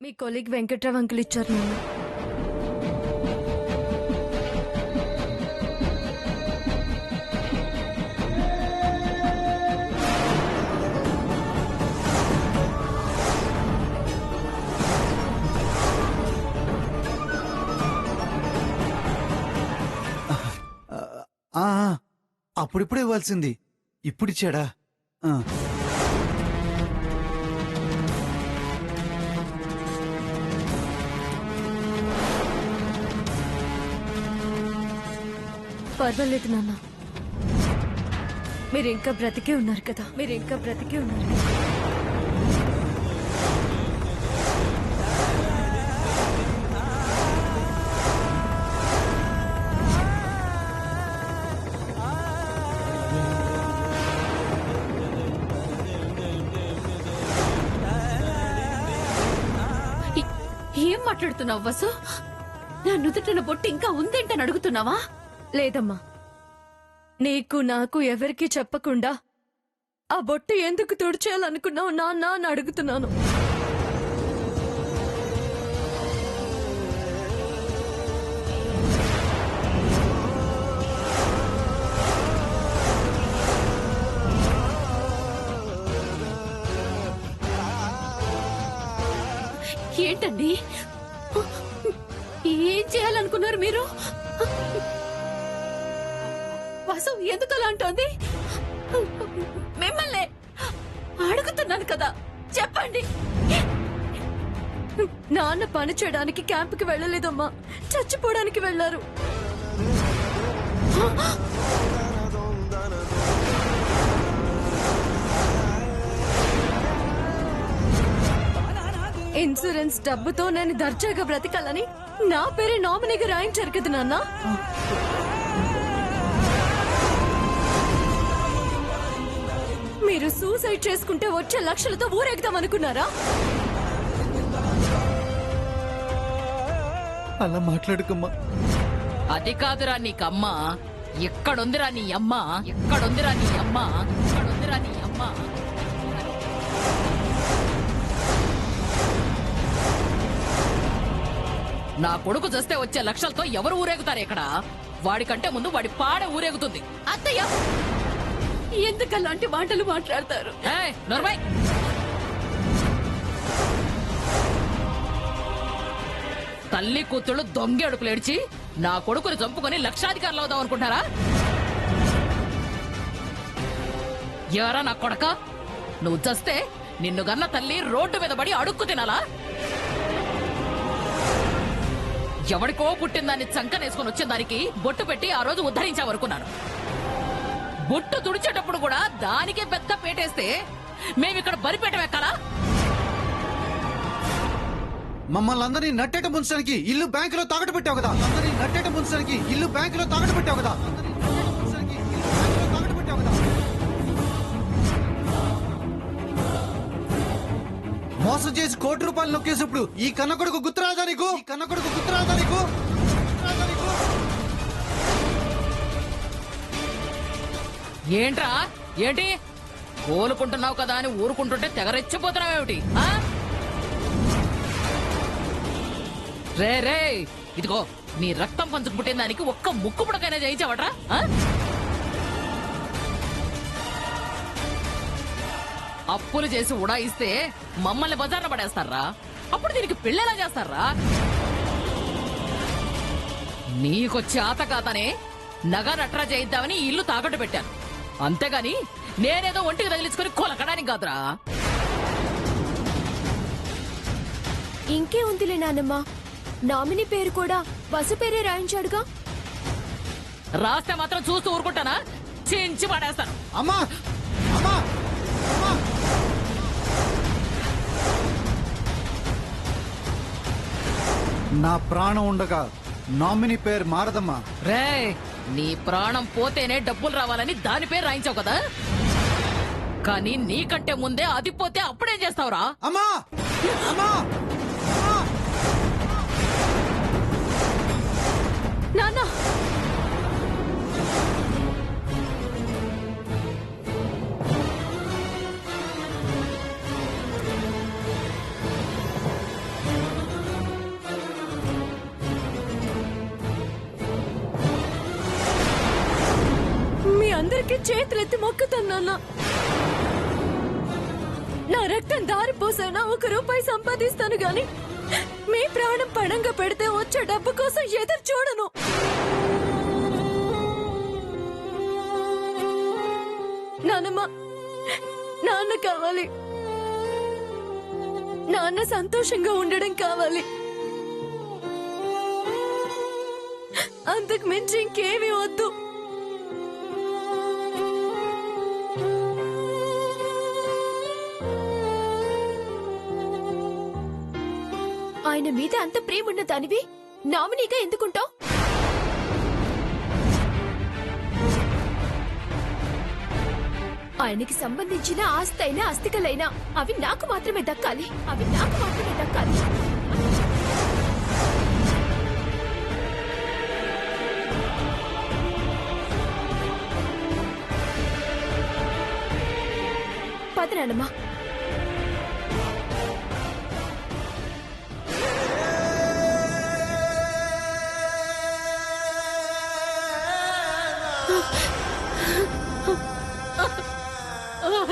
మీ colleague Venkatrao uncle ఇచ్చారు నాన్న. అప్పుడిప్పుడే ఇవ్వాల్సింది ఇప్పుడిచ్చాడా? పర్వాలేదు నాన్న, మీరు ఇంకా బ్రతికే ఉన్నారు కదా, మీరు ఇంకా బ్రతికే ఉన్నారు కదా. ఏం మాట్లాడుతున్నావు వసు? నా నుదుటిన బొట్టు ఇంకా ఉందేంటని అడుగుతున్నావా? లేదమ్మా, నీకు నాకు ఎవరికి చెప్పకుండా ఆ బొట్టు ఎందుకు తుడిచేయాలనుకున్నావు నాన్న అని అడుగుతున్నాను. ఏంటండి, ఏం చేయాలనుకున్నారు మీరు? వసు ఎందుకు అలా అంటోంది? మిమ్మల్ని అడుగుతున్నాను కదా, చెప్పండి. నాన్న పని చేయడానికి క్యాంపుకి వెళ్ళలేదమ్మా, చచ్చిపోవడానికి వెళ్లారు. ఇన్సూరెన్స్ డబ్బుతో నేను దర్జాగా బ్రతకాలని నా పేరే నామినీగా రాయించారు కదా నాన్న. మీరు సూసైడ్ చేసుకుంటే వచ్చే లక్షలతో ఊరేగుతాం అనుకున్నారా? అలా మాట్లాడుకమ్మా. అది కాదురా నీకమ్మా, ఎక్కడుందిరా నీ అమ్మ, ఎక్కడుందిరా నీ అమ్మ, ఎక్కడుందిరా నీ అమ్మ. నా కొడుకు చేస్తే వచ్చే లక్షలతో ఎవరు ఊరేగుతారు ఇక్కడ? వాడికంటే ముందు వాడి పాడ ఊరేగుతుంది. అత్తయ్య, ఎందుకు అలాంటి మాటలు మాట్లాడతారు? తల్లి కూతుళ్ళు దొంగ అడుపులు ఏడ్చి నా కొడుకుని చంపుకొని లక్షాధికారులు అవుదాం అనుకుంటారా? ఎవరా నా కొడక? నువ్వు చస్తే నిన్ను గన్న తల్లి రోడ్డు మీద పడి అడుక్కు తినాలా? ఎవడికో పుట్టిందాన్ని చంకనేసుకుని వచ్చిన దానికి బొట్టు పెట్టి ఆ రోజు ఉద్ధరించావనుకున్నాను. బొట్టు తుడిచేటప్పుడు కూడా దానికే పెద్ద పేటేస్తే మేమిక్కడ బరిపేట ఎక్కాలా? మమ్మల్ని అందరినీ నట్టేట ముంచడానికి ఇల్లు బ్యాంకులో తాకట్టు పెట్టావు కదా, అందరినీ నట్టేట ముంచడానికి ఇల్లు బ్యాంకులో తాకట్టు పెట్టావు కదా, మోసం చేసి ₹1,00,00,000 నొక్కేసినప్పుడు ఈ కన్నకొడుకు గుర్తురాదా నీకు? ఈ కన్నకొడుకు గుర్తురాదా నీకు? ఏంట్రా ఏంటి కోలుకుంటున్నావు కదా అని ఊరుకుంటుంటే తెగరెచ్చిపోతున్నావేమిటి? రే రే, ఇదిగో నీ రక్తం పంచుకు పుట్టిన దానికి ఒక్క ముక్కు పుడకైనా చేయించావట్రా? అప్పులు చేసి ఉడాయిస్తే మమ్మల్ని బజార్న పడేస్తారా? అప్పుడు దీనికి పెళ్ళెలా చేస్తారా? నీకొచ్చి ఆతకాతనే నగా నట్రా చేయిద్దామని ఇల్లు తాకట్టు పెట్టాను, అంతేగాని నేనేదో ఒంటికి తగిలించుకుని కొలకడానికి కాదురా. ఇంకే ఉందిలే నాన్నమ్మ, నామినీ పేరు కూడా వసు పేరే రాయించాడుగా. రాస్తే మాత్రం చూస్తూ ఊరుకుంటానా? చించి పడేస్తాను. అమ్మా అమ్మా నా ప్రాణం ఉండగా నామినీ పేరు మారదమ్మా. రే, నీ ప్రాణం పోతేనే డబ్బులు రావాలని దాని పేరు రాయించావు కదా, కానీ నీకంటే ముందే అది పోతే అప్పుడేం చేస్తావురా? అమ్మా అమ్మా నాన్న, అందరికీ చేతులెత్తి మొక్కుతాను నాన్న. నా రక్తం దారిపోసైనా 1 రూపాయి సంపాదిస్తాను గాని మీ ప్రాణం పణంగా పెడితే వచ్చే డబ్బు కోసం ఎదురు చూడను. నాన్నమ్మ, నాన్న కావాలి. నాన్న సంతోషంగా ఉండడం కావాలి. అంతకు మించి ఇంకేమీ వద్దు. ఆయన మీద అంత ప్రేమ ఉన్న దానివి నామినీగా ఎందుకుంటావు? ఆయనకి సంబంధించిన ఆస్తి అయినా అస్థికలైనా అవి నాకు మాత్రమే దక్కాలి. పద నాన్నమ్మా.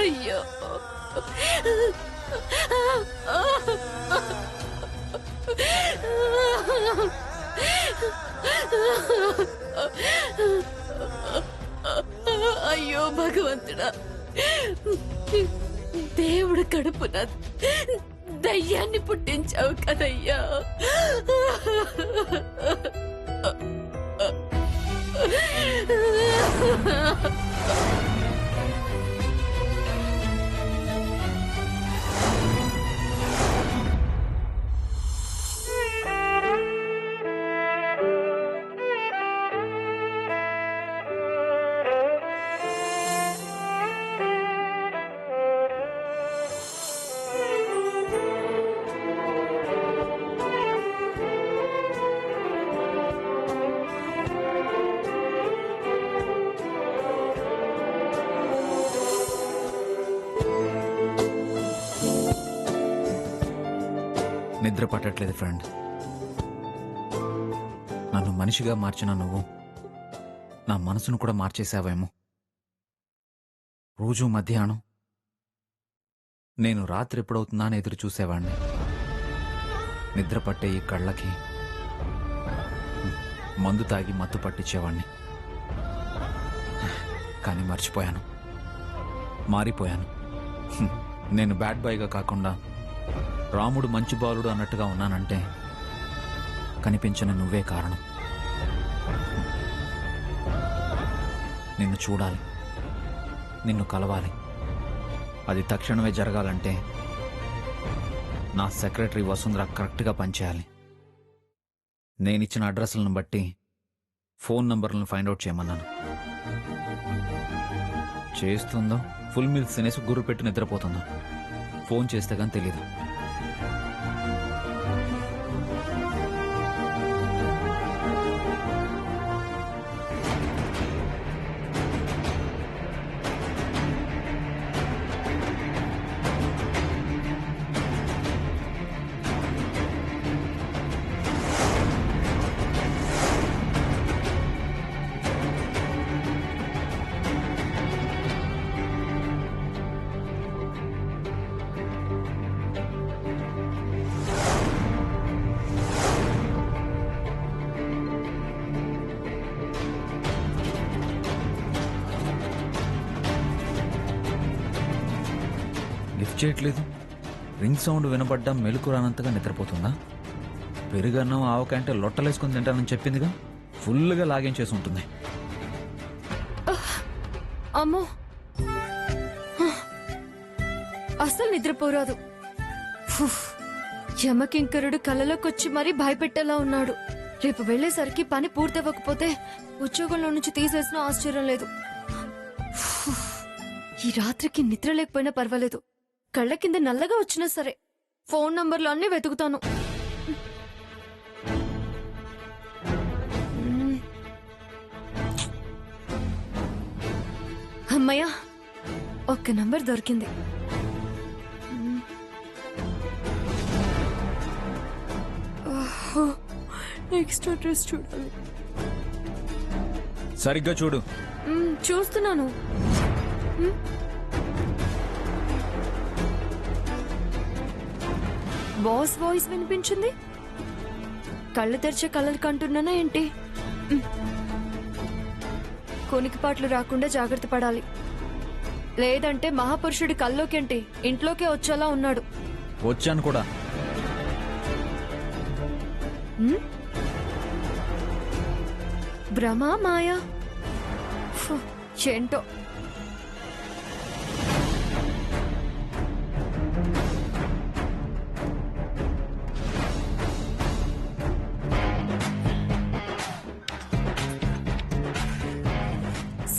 అయ్యో, అయ్యో భగవంతుడా, దేవుడు కడుపున దయ్యాన్ని పుట్టించావు కదయ్యా. నిద్ర పట్టట్లేదు ఫ్రెండ్. నన్ను మనిషిగా మార్చిన నువ్వు నా మనసును కూడా మార్చేశావేమో. రోజు మధ్యాహ్నం నేను రాత్రి ఎప్పుడవుతుందా అని ఎదురు చూసేవాడిని. నిద్ర పట్టే ఈ కళ్ళకి మందు తాగి మత్తు పట్టించేవాణ్ణి. కానీ మర్చిపోయాను, మారిపోయాను. నేను బ్యాడ్ బాయ్గా కాకుండా రాముడు మంచి బాలుడు అన్నట్టుగా ఉన్నానంటే కనిపించిన నువ్వే కారణం. నిన్ను చూడాలి, నిన్ను కలవాలి. అది తక్షణమే జరగాలంటే నా సెక్రటరీ వసుంధర కరెక్ట్గా పనిచేయాలి. నేనిచ్చిన అడ్రస్లను బట్టి ఫోన్ నంబర్లను ఫైండ్ అవుట్ చేయమన్నాను. చేస్తుందో ఫుల్ మీల్స్ తినేసి గుర్రు పెట్టి నిద్రపోతుందో ఫోన్ చేస్తే కానీ తెలీదు. లిఫ్ట్ చేయట్లేదు. రింగ్ సౌండ్ వినబడ్డా మెలకు రానంతగా నిద్రపోతుందా? పెరుగన్నం ఆవకంటే లొట్టలేసుకుని తింటానని చెప్పిందిగా, ఫుల్గా లాగేం ఉంటుంది. అమ్మో, అసలు నిద్రపోరాదు. యమకింకరుడు కళ్ళలోకొచ్చి మరీ భయపెట్టేలా ఉన్నాడు. రేపు వెళ్లేసరికి పని పూర్తవ్వకపోతే ఉద్యోగంలో నుంచి తీసేసినా ఆశ్చర్యం లేదు. ఈ రాత్రికి నిద్ర లేకపోయినా పర్వాలేదు, కళ్ళ కింద నల్లగా వచ్చినా సరే ఫోన్ నంబర్లు అన్నీ వెతుకుతాను. అమ్మయ్యా, ఒక్క నంబర్ దొరికింది. నెక్స్ట్ అడ్రస్ చూడాలి. సరిగ్గా చూడు. చూస్తున్నాను. బాస్ వాయిస్ వినిపించింది. కళ్ళు తెరిచే కలర్ కంటున్నానా ఏంటి? కొనికిపాట్లు రాకుండా జాగ్రత్త పడాలి, లేదంటే మహాపురుషుడి కల్లోకేంటి ఇంట్లోకే వచ్చేలా ఉన్నాడు. వచ్చాను కూడా. భ్రమా మాయా ఫు, ఏంటో.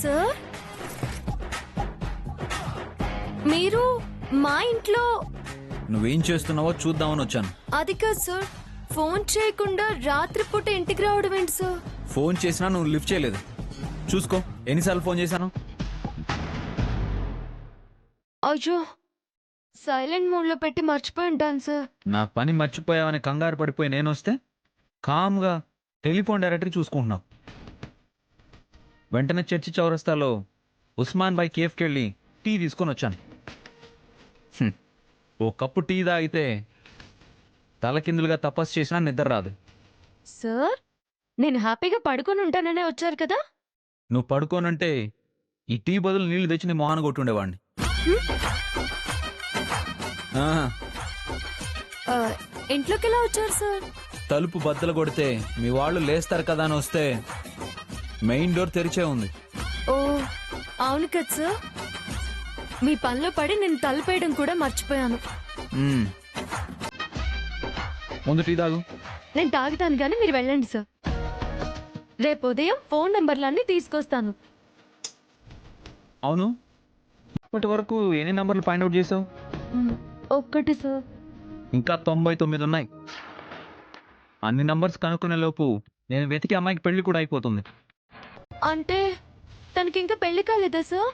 సార్, మీరు మా ఇంట్లో? నువ్వేం చేస్తున్నావో చూద్దామని వచ్చాను. అది కాదు సార్, ఫోన్ చేయకుండా రాత్రిపూట ఇంటికి రావడం ఏంటి సార్? ఫోన్ చేసినా నువ్వు లిఫ్ట్ చేయలేదు. చూసుకో ఎన్నిసార్లు ఫోన్ చేశాను. అయ్యో, సైలెంట్ మోడ్ లో పెట్టి మర్చిపోయి ఉంటాను సార్. నా పని మర్చిపోయావని కంగారు పడిపోయి నేను వస్తే కామ్గా టెలిఫోన్ డైరెక్టరీ చూసుకుంటున్నావు. వెంటనే చర్చి చౌరస్తాలో ఉస్మాన్ బాయ్ కేఫ్కి వెళ్ళి టీ తీసుకొని వచ్చాను. ఓ కప్పు టీ తాగితే తలకిందులుగా తపస్సు చేసినా నిద్ర రాదు. సార్, నేను హ్యాపీగా పడుకొని ఉంటాననే వచ్చారు కదా. నువ్వు పడుకోనంటే ఈ టీ బదులు నీళ్లు తెచ్చి నీ మొహాన కొట్టుండేవాడిని. ఆ, ఆ, ఇంట్లోకి ఎలా వచ్చారు సార్? తలుపు బద్దలు కొడితే మీ వాళ్ళు లేస్తారు కదా అని వస్తే మెయిన్ డోర్ తెరిచే ఉంది. ఓ అవును కదా సార్, మీ పనిలో పడి నేను తలుపేయడం కూడా మర్చిపోయాను. మ్మ్. ముందు టీ తాగు. నేను తాగుతాను కానీ మీరు వెళ్ళండి సార్. రేపు ఉదయం ఫోన్ నంబర్లన్నీ తీసుకొస్తాను. అవును, ఇప్పటి వరకు ఎన్ని నంబర్లు ఫైండ్ అవుట్ చేసావు? ఒక్కటి సార్. ఇంకా 99 ఉన్నాయి. అన్ని నంబర్స్ కనుక్కునే లోపు నేను వెతికి అమ్మాయికి పెళ్లి కూడా అయిపోతుంది. అంటే తనకి ఇంకా పెళ్లి కాలేదా సార్?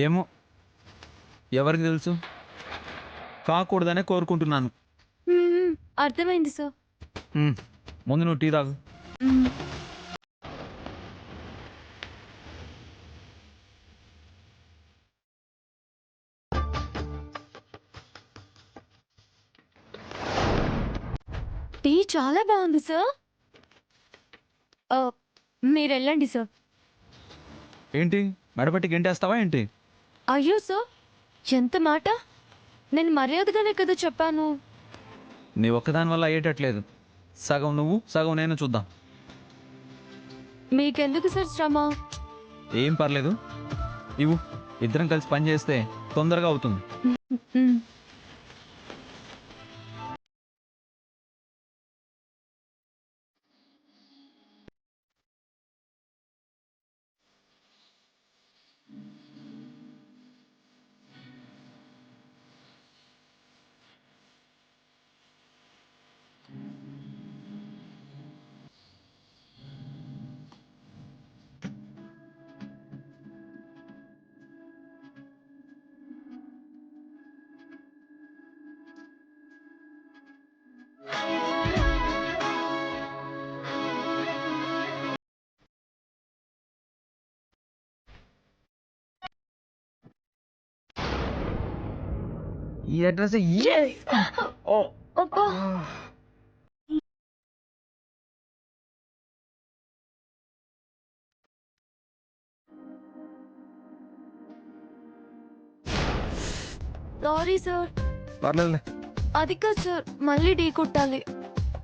ఏమో, ఎవరికి తెలుసు. కాకూడదనే కోరుకుంటున్నాను. అర్థమైంది సార్. ముందు నువ్వు టీ తాగు. టీ చాలా బాగుంది సార్. మీరు వెళ్ళండి సార్. ఏంటి మెడపట్టి గెంటేస్తావా ఏంటి? అయ్యో సార్, ఎంత మాట. నేను మర్యాదగానే కదా చెప్పాను. నీ ఒక్కదాని వల్ల అయ్యేటట్లేదు. సగం నువ్వు సగం నేను చూద్దాం. మీకెందుకు సార్ శ్రమ? ఏం పర్లేదు, ఇవ్వు. ఇద్దరం కలిసి పని చేస్తే తొందరగా అవుతుంది. ఈ అడ్రస్ సారీ సార్. పర్లేదులే. అది కాదు సార్, మళ్ళీ ఢీ కొట్టాలి.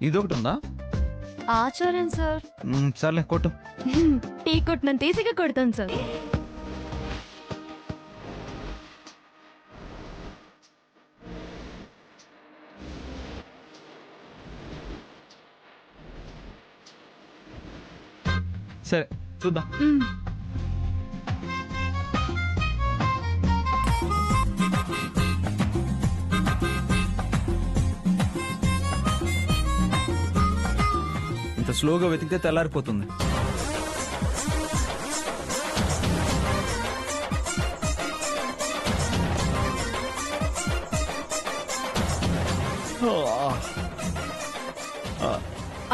ఇదొకటి ఉందా? ఆచారం సార్. సర్లే కొట్టు. టీ కొట్టినంత ఈజీగా కొడతాను సార్. సరే చూద్దాం. ఇంత స్లోగా వెతికితే తెల్లారిపోతుంది.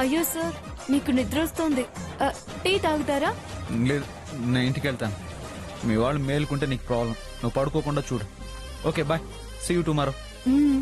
అయ్యో సార్, నీకు నిద్ర వస్తుంది. టీ తాగుతారా? లేదు, నేను ఇంటికి వెళ్తాను. మీ వాళ్ళు మేలుకుంటే నీకు ప్రాబ్లం. నువ్వు పడుకోకుండా చూడు. Okay, bye. See you tomorrow. Hmm.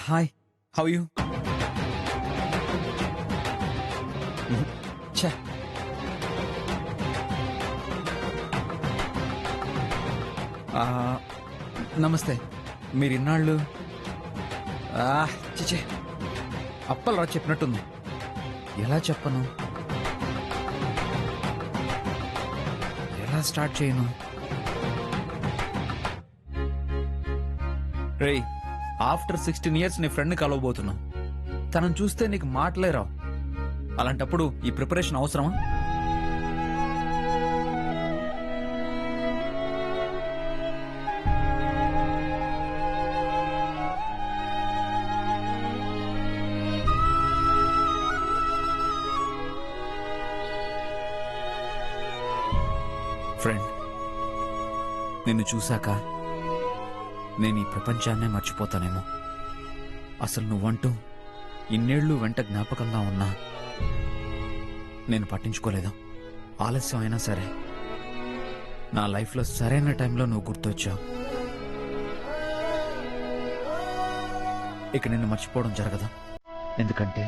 Hi, how you? ఛే, నమస్తే. మీరు ఇన్నాళ్ళు చిచే అప్పలరా చెప్పినట్టుంది. ఎలా చెప్పను, ఎలా స్టార్ట్ చేయను? రేయ్, ఆఫ్టర్ 16 years నీ ఫ్రెండ్ కలవబోతున్నా. తనను చూస్తే నీకు మాటలే రావు. అలాంటప్పుడు ఈ ప్రిపరేషన్ అవసరమా? ఫ్రెండ్, నిన్ను చూశాక నేను ఈ ప్రపంచాన్నే మర్చిపోతానేమో. అసలు నువ్వంటూ ఇన్నేళ్లు వెంట జ్ఞాపకంగా ఉన్నా నేను పట్టించుకోలేదు. ఆలస్యం అయినా సరే నా లైఫ్లో సరైన టైంలో నువ్వు గుర్తొచ్చావు. ఇక నిన్ను మర్చిపోవడం జరగదు. ఎందుకంటే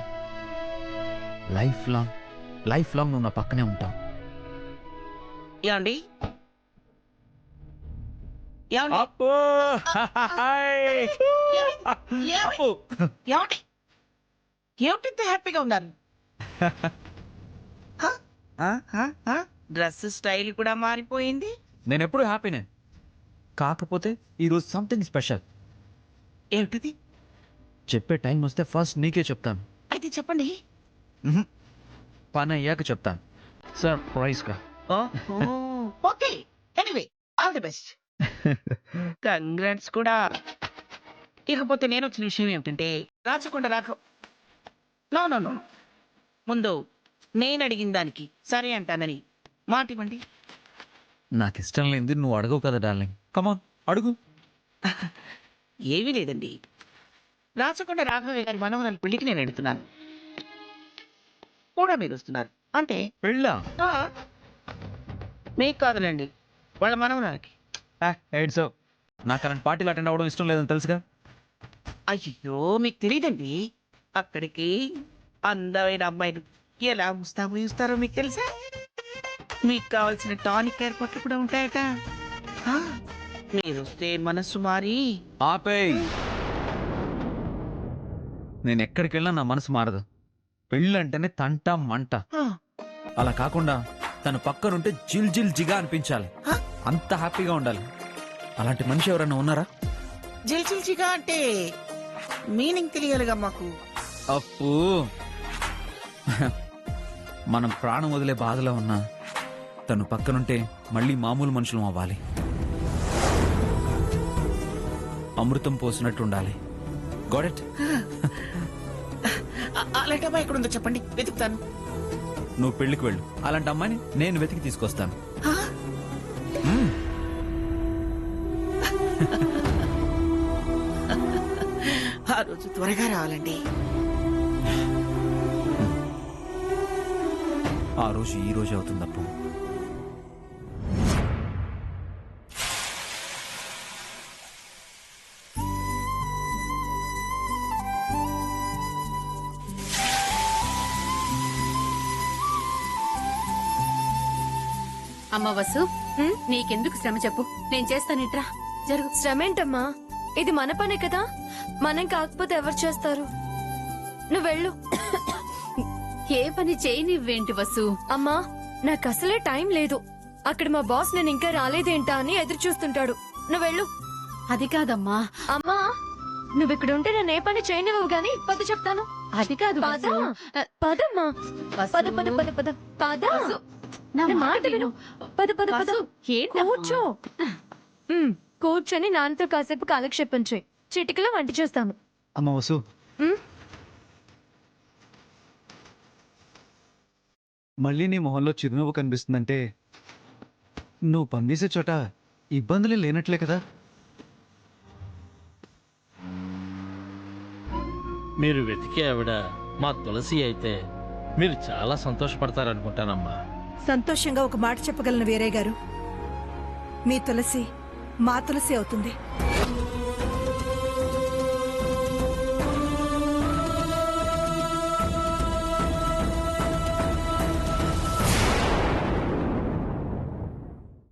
లైఫ్ లాంగ్ నువ్వు నా పక్కనే ఉంటావు. ఏమండి ఏమండి అప్పు ఏమండి ఏమిటి హ్యాపీగా ఉన్నారు? డ్రెస్ స్టైల్ కూడా మారిపోయింది. నేను ఎప్పుడు హ్యాపీనే, కాకపోతే ఈరోజు సంథింగ్ స్పెషల్. ఏమిటిది? చెప్పే టైం వస్తే ఫస్ట్ నీకే చెప్తాను. అయితే చెప్పండి. పని అయ్యాక చెప్తాను, సర్ప్రైజ్గా. Okay, anyway all the best. Congrats కూడా. ఇకపోతే నేను వచ్చిన విషయం ఏమిటంటే, రాచకుండా నో నో నో ముందు నేను అడిగిన దానికి సరే అంటానని మాట ఇవ్వండి. నాకు ఇష్టం లేనిది నువ్వు అడగవు కదా డార్లింగ్. కమాన్, అడుగు. ఏమీ లేదండి, రాచకొండ రాఘవయ్య గారి మనవరాలి పెళ్లికి నేను ఎడుతున్నాను. కూడా మీరు వస్తున్నారు అంటే పెళ్ళా? ఆ, మీకు కాదులేండి, వాళ్ళ మనవరాలకి. సో నాకు అలాంటి పార్టీలు అటెండ్ అవ్వడం ఇష్టం లేదని తెలుసుగా. అయ్యో మీకు తెలియదండి, అక్కడికి అందమైన అమ్మాయిలు ఎలా ముస్తాబు మీకు తెలుసా? మీకు కావాల్సిన టానిక్ ఏర్పాట్లు కూడా ఉంటాయట. ఆ, మీరు వస్తే మనస్సు మారి. ఆపేయ్, నేను ఎక్కడికి వెళ్ళినా నా మనసు మారదు. పెళ్ళంటేనే తంట మంట. ఆ, అలా కాకుండా తన పక్కనుంటే జిల్ జిల్ జిగా అనిపించాలి. అంత హ్యాపీగా ఉండాలి. అలాంటి మనిషి ఎవరైనా ఉన్నారా? జిల్చిల్చిగా అంటే మీనింగ్ తెలియాలిగా మాకు. అప్పు, మనం ప్రాణం వదిలే బాధలో ఉన్నా తను పక్కనుంటే మళ్ళీ మామూలు మనుషులం అవ్వాలి. అమృతం పోసినట్టు ఉండాలి. Got it? అలాంటి అమ్మాయి ఎక్కడ ఉందో చెప్పండి, వెతుకుతాను. నువ్వు పెళ్లికి వెళ్ళు, అలాంటి అమ్మాయిని నేను వెతికి తీసుకొస్తాను. ఆ? ఆ రోజు త్వరగా రావాలండి. ఆ రోజు ఈ రోజు అవుతుంది అప్పు. అమ్మ వసు, నీకెందుకు శ్రమ చెప్పు, నేను చేస్తానిట్రా. జరుగు. శ్రమ ఏంటమ్మా, ఇది మన పనే కదా. మనం కాకపోతే ఎవరు చేస్తారు? నువ్వు వెళ్ళు. ఏ పని చేయనివ్వేంటి వసు? అమ్మా, నాకు అసలే టైం లేదు. అక్కడ మా బాస్ నేను ఇంకా రాలేదేంటా అని ఎదురు చూస్తుంటాడు. నువ్వు వెళ్ళు. అది కాదమ్మా, అమ్మా నువ్వు ఇక్కడ ఉంటే నేను ఏ పని చేయనివ్వవు గాని పద చెప్తాను. అది కాదు పద వసు. పదమ్మా. వసు. పద పద పద పద పద. వసు, నా నా మాట విను. పద పద పద. వసు, ఏంటమ్మా? కూర్చో. కూర్చొని నాన్నతో కాసేపు కాలక్షేపం చేయి. చిటికలో వంట చేస్తాను. అమ్మ వసు, మళ్ళీ నీ మొహంలో చిరునవ్వు కనిపిస్తుందంటే నువ్వు పనిచేసే చోట ఇబ్బందులే లేనట్లే కదా. మీరు వెతికే ఆవిడ మా తులసి అయితే మీరు చాలా సంతోషపడతారనుకుంటానమ్మా. సంతోషంగా ఒక మాట చెప్పగలను వీరయ్య గారు, మీ తులసి మా తులసి అవుతుంది.